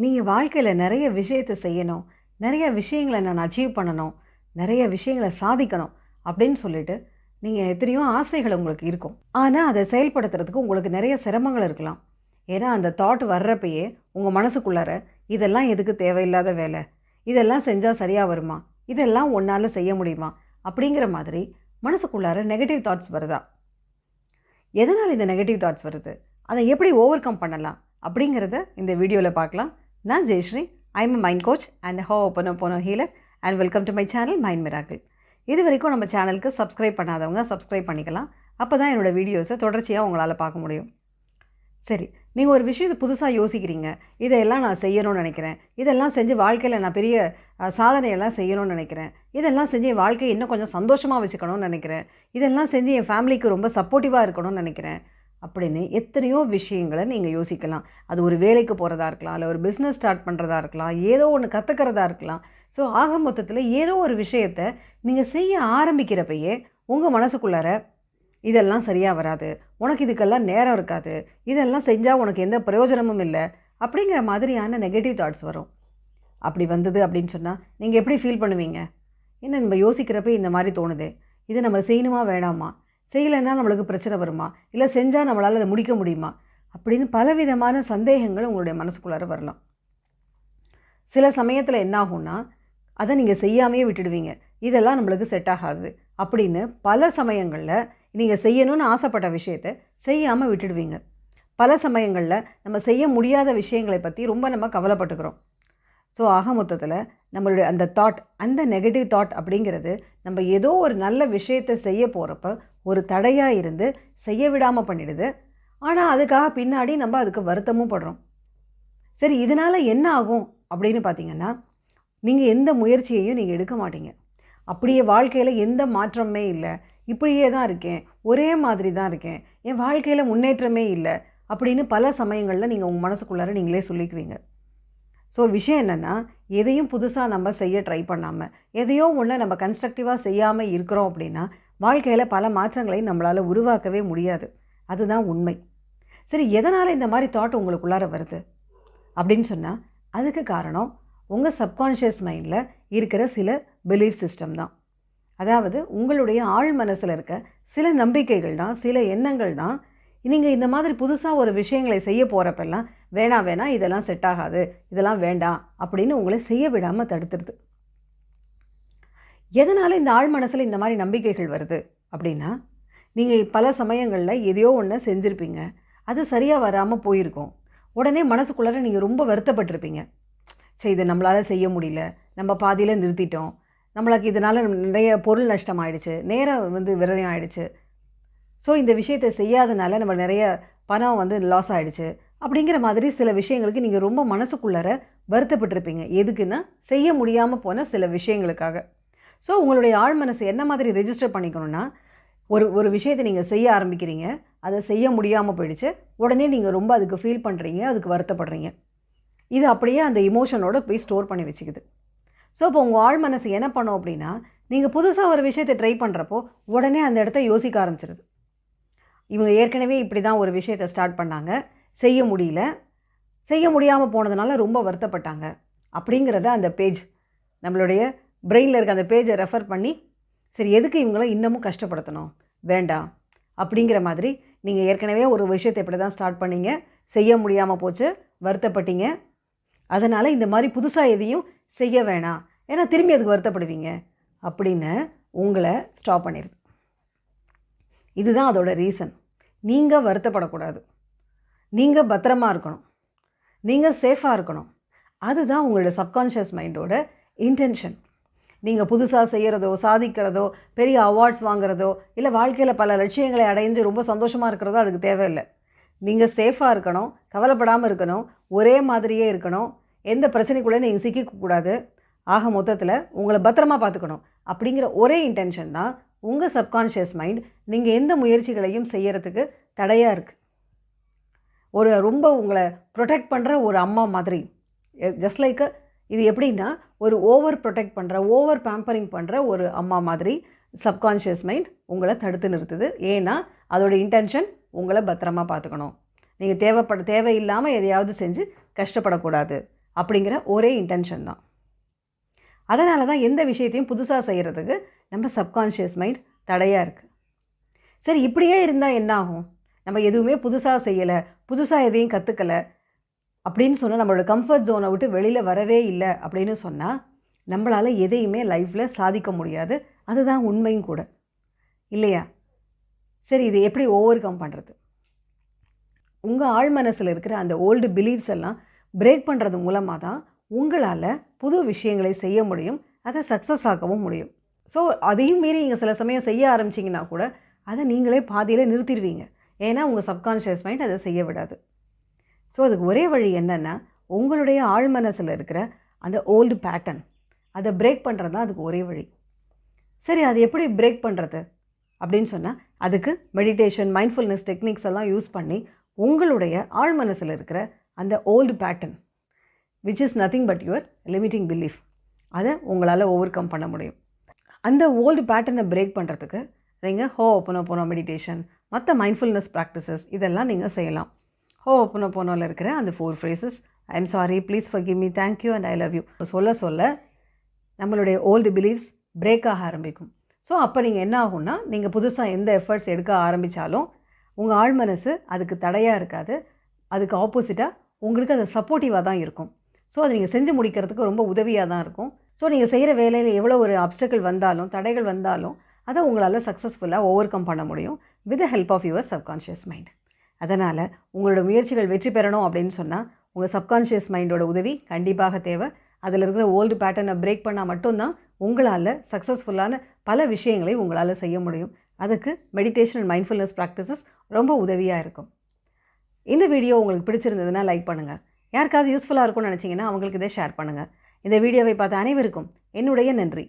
நீங்கள் வாழ்க்கையில் நிறைய விஷயத்தை செய்யணும், நிறைய விஷயங்களை நான் அச்சீவ் பண்ணணும், நிறைய விஷயங்களை சாதிக்கணும் அப்படின்னு சொல்லிட்டு நீங்கள் எத்தனையோ ஆசைகள் உங்களுக்கு இருக்கும். ஆனால் அதை செயல்படுத்துறதுக்கு உங்களுக்கு நிறைய சிரமங்கள் இருக்கலாம். ஏன்னா அந்த தாட் வர்றப்பயே உங்கள் மனசுக்குள்ளார இதெல்லாம் எதுக்கு தேவையில்லாத வேலை, இதெல்லாம் செஞ்சால் சரியாக வருமா, இதெல்லாம் ஒன்றால் செய்ய முடியுமா அப்படிங்கிற மாதிரி மனசுக்குள்ளார நெகட்டிவ் தாட்ஸ் வருதா? எதனால் இந்த நெகட்டிவ் தாட்ஸ் வருது, அதை எப்படி ஓவர் கம் பண்ணலாம் அப்படிங்கிறத இந்த வீடியோவில் பார்க்கலாம். நான் Jayashree, I am mind coach and hooponopono healer and welcome to my channel mind miracle. இது வரைக்கும் நம்ம சேனலுக்கு சப்ஸ்கிரைப் பண்ணாதவங்க சப்ஸ்கிரைப் பண்ணிக்கலாம். அப்போ தான் என்னோடய வீடியோஸை தொடர்ச்சியாக உங்களால் பார்க்க முடியும். சரி, நீங்கள் ஒரு விஷயத்தை புதுசாக யோசிக்கிறீங்க, இதையெல்லாம் நான் செய்யணும்னு நினைக்கிறேன், இதெல்லாம் செஞ்சு வாழ்க்கையில் நான் பெரிய சாதனையெல்லாம் செய்யணும்னு நினைக்கிறேன், இதெல்லாம் செஞ்சு என் வாழ்க்கையை இன்னும் கொஞ்சம் சந்தோஷமாக வச்சுக்கணும்னு நினைக்கிறேன், இதெல்லாம் செஞ்சு என் ஃபேமிலிக்கு ரொம்ப சப்போர்ட்டிவாக இருக்கணும்னு நினைக்கிறேன் அப்படின்னு எத்தனையோ விஷயங்களை நீங்கள் யோசிக்கலாம். அது ஒரு வேலைக்கு போகிறதா இருக்கலாம், இல்லை ஒரு பிஸ்னஸ் ஸ்டார்ட் பண்ணுறதா இருக்கலாம், ஏதோ ஒன்று கற்றுக்கிறதா இருக்கலாம். ஸோ ஆக மொத்தத்தில் ஏதோ ஒரு விஷயத்தை நீங்கள் செய்ய ஆரம்பிக்கிறப்பயே உங்கள் மனசுக்குள்ளார இதெல்லாம் சரியாக வராது, உனக்கு இதுக்கெல்லாம் நேரம் இருக்காது, இதெல்லாம் செஞ்சால் உனக்கு எந்த பிரயோஜனமும் இல்லை அப்படிங்கிற மாதிரியான நெகட்டிவ் தாட்ஸ் வரும். அப்படி வந்தது அப்படின்னு சொன்னால் நீங்கள் எப்படி ஃபீல் பண்ணுவீங்க? என்ன நம்ம யோசிக்கிறப்ப இந்த மாதிரி தோணுது, இது நம்ம செய்யணுமா வேணாமா, செய்யலைன்னா நம்மளுக்கு பிரச்சனை வருமா, இல்லை செஞ்சால் நம்மளால் அதை முடிக்க முடியுமா அப்படின்னு பலவிதமான சந்தேகங்கள் உங்களுடைய மனசுக்குள்ளார வரலாம். சில சமயத்தில் என்ன ஆகும்னா அதை நீங்கள் செய்யாமையே விட்டுடுவீங்க, இதெல்லாம் நம்மளுக்கு செட் ஆகாது அப்படின்னு பல சமயங்களில் நீங்கள் செய்யணும்னு ஆசைப்பட்ட விஷயத்தை செய்யாமல் விட்டுடுவீங்க. பல சமயங்களில் நம்ம செய்ய முடியாத விஷயங்களை பற்றி ரொம்ப நம்ம கவலைப்பட்டுக்கிறோம். ஸோ ஆக மொத்தத்தில் நம்மளுடைய அந்த தாட், அந்த நெகட்டிவ் தாட் அப்படிங்கிறது நம்ம ஏதோ ஒரு நல்ல விஷயத்தை செய்ய போகிறப்ப ஒரு தடையாக இருந்து செய்ய விடாமல் பண்ணிடுது. ஆனால் அதுக்காக பின்னாடி நம்ம அதுக்கு வருத்தமும் படுறோம். சரி, இதனால் என்ன ஆகும் அப்படின்னு பார்த்தீங்கன்னா, நீங்கள் எந்த முயற்சியையும் நீங்கள் எடுக்க மாட்டீங்க. அப்படியே வாழ்க்கையில் எந்த மாற்றமே இல்லை, இப்படியே தான் இருக்கேன், ஒரே மாதிரி தான் இருக்கேன், என் வாழ்க்கையில் முன்னேற்றமே இல்லை அப்படின்னு பல சமயங்களில் நீங்கள் உங்கள் மனசுக்குள்ளார நீங்களே சொல்லிக்குவீங்க. ஸோ விஷயம் என்னென்னா, எதையும் புதுசாக நம்ம செய்ய ட்ரை பண்ணாமல், எதையோ ஒன்று நம்ம கன்ஸ்ட்ரக்டிவாக செய்யாமல் இருக்கிறோம் அப்படின்னா வாழ்க்கையில் பல மாற்றங்களை நம்மளால் உருவாக்கவே முடியாது. அதுதான் உண்மை. சரி, எதனால் இந்த மாதிரி தாட் உங்களுக்குள்ளார வருது அப்படின்னு சொன்னால் அதுக்கு காரணம் உங்கள் சப்கான்ஷியஸ் மைண்டில் இருக்கிற சில பிலீஃப் சிஸ்டம் தான். அதாவது உங்களுடைய ஆழ் மனசில் இருக்க சில நம்பிக்கைகள் தான், சில எண்ணங்கள் தான் நீங்கள் இந்த மாதிரி புதுசாக ஒரு விஷயங்களை செய்ய போகிறப்பெல்லாம் வேணாம் இதெல்லாம் செட் ஆகாது, இதெல்லாம் வேண்டாம் அப்படின்னு உங்களை செய்ய விடாமல் தடுத்துருது. எதனால் இந்த ஆழ் மனசில் இந்த மாதிரி நம்பிக்கைகள் வருது அப்படின்னா, நீங்கள் பல சமயங்களில் எதையோ ஒன்று செஞ்சுருப்பீங்க, அது சரியாக வராமல் போயிருக்கும். உடனே மனசுக்குள்ளார நீங்கள் ரொம்ப வருத்தப்பட்டிருப்பீங்க. சரி, இதை நம்மளால் செய்ய முடியல, நம்ம பாதியில் நிறுத்திட்டோம், நம்மளுக்கு இதனால் நிறைய பொருள் நஷ்டம் ஆகிடுச்சு, நேரம் விரயம் ஆகிடுச்சு, ஸோ இந்த விஷயத்தை செய்யாதனால நம்ம நிறைய பணம் லாஸ் ஆகிடுச்சு அப்படிங்கிற மாதிரி சில விஷயங்களுக்கு நீங்கள் ரொம்ப மனசுக்குள்ளார வருத்தப்பட்டிருப்பீங்க. எதுக்குன்னா, செய்ய முடியாமல் போன சில விஷயங்களுக்காக. ஸோ உங்களுடைய ஆழ் மனசு என்ன மாதிரி ரெஜிஸ்டர் பண்ணிக்கணும்னா, ஒரு விஷயத்தை நீங்கள் செய்ய ஆரம்பிக்கிறீங்க, அதை செய்ய முடியாமல் போயிடுச்சு, உடனே நீங்கள் ரொம்ப அதுக்கு ஃபீல் பண்ணுறீங்க, அதுக்கு வருத்தப்படுறீங்க. இது அப்படியே அந்த இமோஷனோட போய் ஸ்டோர் பண்ணி வச்சுக்குது. ஸோ இப்போ உங்கள் ஆழ் மனசு என்ன பண்ணும் அப்படின்னா, நீங்கள் புதுசாக ஒரு விஷயத்தை ட்ரை பண்ணுறப்போ உடனே அந்த இடத்த யோசிக்க ஆரம்பிச்சிருது. இவங்க ஏற்கனவே இப்படி தான் ஒரு விஷயத்தை ஸ்டார்ட் பண்ணாங்க, செய்ய முடியல, செய்ய முடியாமல் போனதுனால ரொம்ப வருத்தப்பட்டாங்க அப்படிங்கிறத அந்த பேஜ், நம்மளுடைய பிரெயினில் இருக்க அந்த பேஜை ரெஃபர் பண்ணி, சரி எதுக்கு இவங்கள இன்னமும் கஷ்டப்படுத்தணும், வேண்டாம் அப்படிங்கிற மாதிரி நீங்கள் ஏற்கனவே ஒரு விஷயத்தை இப்படி தான் ஸ்டார்ட் பண்ணீங்க, செய்ய முடியாமல் போச்சு, வருத்தப்பட்டீங்க, அதனால் இந்த மாதிரி புதுசாக எதையும் செய்ய வேணாம், ஏன்னா திரும்பி அதுக்கு வருத்தப்படுவீங்க அப்படின்னு உங்களை ஸ்டாப் பண்ணிடுது. இதுதான் அதோட ரீசன். நீங்கள் வருத்தப்படக்கூடாது, நீங்கள் பத்திரமா இருக்கணும், நீங்கள் சேஃபாக இருக்கணும். அதுதான் உங்களோட சப்கான்ஷியஸ் மைண்டோட இன்டென்ஷன். நீங்கள் புதுசாக செய்கிறதோ, சாதிக்கிறதோ, பெரிய அவார்ட்ஸ் வாங்குறதோ, இல்லை வாழ்க்கையில் பல லட்சியங்களை அடைஞ்சு ரொம்ப சந்தோஷமாக இருக்கிறதோ அதுக்கு தேவையில்லை. நீங்கள் சேஃபாக இருக்கணும், கவலைப்படாமல் இருக்கணும், ஒரே மாதிரியே இருக்கணும், எந்த பிரச்சனைக்குள்ளே நீங்கள் சிக்கிக்கக்கூடாது, ஆக மொத்தத்தில் உங்களை பத்திரமா பார்த்துக்கணும் அப்படிங்கிற ஒரே இன்டென்ஷன் தான் உங்கள் சப்கான்ஷியஸ் மைண்ட் நீங்கள் எந்த முயற்சிகளையும் செய்கிறதுக்கு தடையாக இருக்குது. ரொம்ப உங்களை ப்ரொடெக்ட் பண்ணுற ஒரு அம்மா மாதிரி, ஜஸ்ட் லைக் இது எப்படின்னா, ஒரு ஓவர் ப்ரொடெக்ட் பண்ணுற, ஓவர் பேம்பரிங் பண்ணுற ஒரு அம்மா மாதிரி சப்கான்ஷியஸ் மைண்ட் உங்களை தடுத்து நிறுத்துது. ஏன்னா அதோட இன்டென்ஷன் உங்களை பத்திரமா பார்த்துக்கணும், நீங்கள் தேவையில்லாமல் எதையாவது செஞ்சு கஷ்டப்படக்கூடாது அப்படிங்கிற ஒரே இன்டென்ஷன் தான். அதனால தான் எந்த விஷயத்தையும் புதுசாக செய்கிறதுக்கு நம்ம சப்கான்ஷியஸ் மைண்ட் தடையாக இருக்குது. சரி, இப்படியே இருந்தால் என்ன ஆகும்? நம்ம எதுவுமே புதுசாக செய்யலை, புதுசாக எதையும் கற்றுக்கலை அப்படின்னு சொன்னால், நம்மளோட கம்ஃபர்ட் ஜோனை விட்டு வெளியில் வரவே இல்லை அப்படின்னு சொன்னால், நம்மளால் எதையுமே லைஃப்பில் சாதிக்க முடியாது. அதுதான் உண்மையும் கூட, இல்லையா? சரி, இதை எப்படி ஓவர் கம் பண்ணுறது? உங்கள் ஆழ் மனசில் இருக்கிற அந்த ஓல்டு பிலீஃப்ஸ் எல்லாம் பிரேக் பண்ணுறது மூலமாக தான் உங்களால் புது விஷயங்களை செய்ய முடியும், அதை சக்ஸஸ் ஆக்கவும் முடியும். ஸோ அதையும் மீறி நீங்கள் சில சமயம் செய்ய ஆரம்பிச்சிங்கன்னா கூட அதை நீங்களே பாதியில் நிறுத்திடுவீங்க. ஏன்னா உங்கள் சப்கான்ஷியஸ் மைண்ட் அதை செய்ய விடாது. ஸோ அதுக்கு ஒரே வழி என்னென்னா, உங்களுடைய ஆழ் மனசில் இருக்கிற அந்த ஓல்டு பேட்டர்ன் அதை பிரேக் பண்ணுறது தான் அதுக்கு ஒரே வழி. சரி, அது எப்படி பிரேக் பண்ணுறது அப்படின்னு சொன்னால், அதுக்கு மெடிடேஷன், மைண்ட்ஃபுல்னஸ் டெக்னிக்ஸ் எல்லாம் யூஸ் பண்ணி உங்களுடைய ஆழ் மனசில் இருக்கிற அந்த old pattern which is nothing but your limiting belief, அதை உங்களால் ஓவர் கம் பண்ண முடியும். அந்த ஓல்டு பேட்டர்னை பிரேக் பண்ணுறதுக்கு நீங்கள் ஹோபோனோபோனோ மெடிடேஷன், மற்ற மைண்ட்ஃபுல்னஸ் ப்ராக்டிசஸ் இதெல்லாம் நீங்கள் செய்யலாம். ஹோபோனோபோனோவில் இருக்கிற அந்த 4 phrases, I am sorry, please forgive me, thank you and I love you சொல்ல சொல்ல நம்மளுடைய ஓல்டு பிலீஃப்ஸ் பிரேக் ஆக ஆரம்பிக்கும். ஸோ அப்போ நீங்கள் என்ன ஆகும்னா, நீங்கள் புதுசாக எந்த எஃபர்ட்ஸ் எடுக்க ஆரம்பித்தாலும் உங்கள் ஆழ் மனசு அதுக்கு தடையாக இருக்காது, அதுக்கு ஆப்போசிட்டாக உங்களுக்கு அது சப்போர்ட்டிவாக தான் இருக்கும். ஸோ அதை நீங்கள் செஞ்சு முடிக்கிறதுக்கு ரொம்ப உதவியாக தான் இருக்கும். ஸோ நீங்கள் செய்கிற வேலையில் எவ்வளோ ஒரு அப்டக்கிள் வந்தாலும், தடைகள் வந்தாலும், அதை உங்களால் சக்ஸஸ்ஃபுல்லாக ஓவர் கம் பண்ண முடியும் with the help of your subconscious mind. அதனால் உங்களோட முயற்சிகள் வெற்றி பெறணும் அப்படின்னு சொன்னால் உங்கள் சப்கான்ஷியஸ் மைண்டோட உதவி கண்டிப்பாக தேவை. அதில் இருக்கிற ஓல்டு பேட்டர்னை பிரேக் பண்ணால் மட்டும்தான் உங்களால் சக்ஸஸ்ஃபுல்லான பல விஷயங்களை உங்களால் செய்ய முடியும். அதுக்கு மெடிடேஷன் அண்ட் மைண்ட்ஃபுல்னஸ் ப்ராக்டிசஸ் ரொம்ப உதவியாக இருக்கும். இந்த வீடியோ உங்களுக்கு பிடிச்சிருந்ததுன்னா லைக் பண்ணுங்கள். யாருக்காவது யூஸ்ஃபுல்லாக இருக்கும்னு நினச்சிங்கன்னா அவங்களுக்கு இதை ஷேர் பண்ணுங்கள். இந்த வீடியோவை பார்த்த அனைவருக்கும் என்னுடைய நன்றி.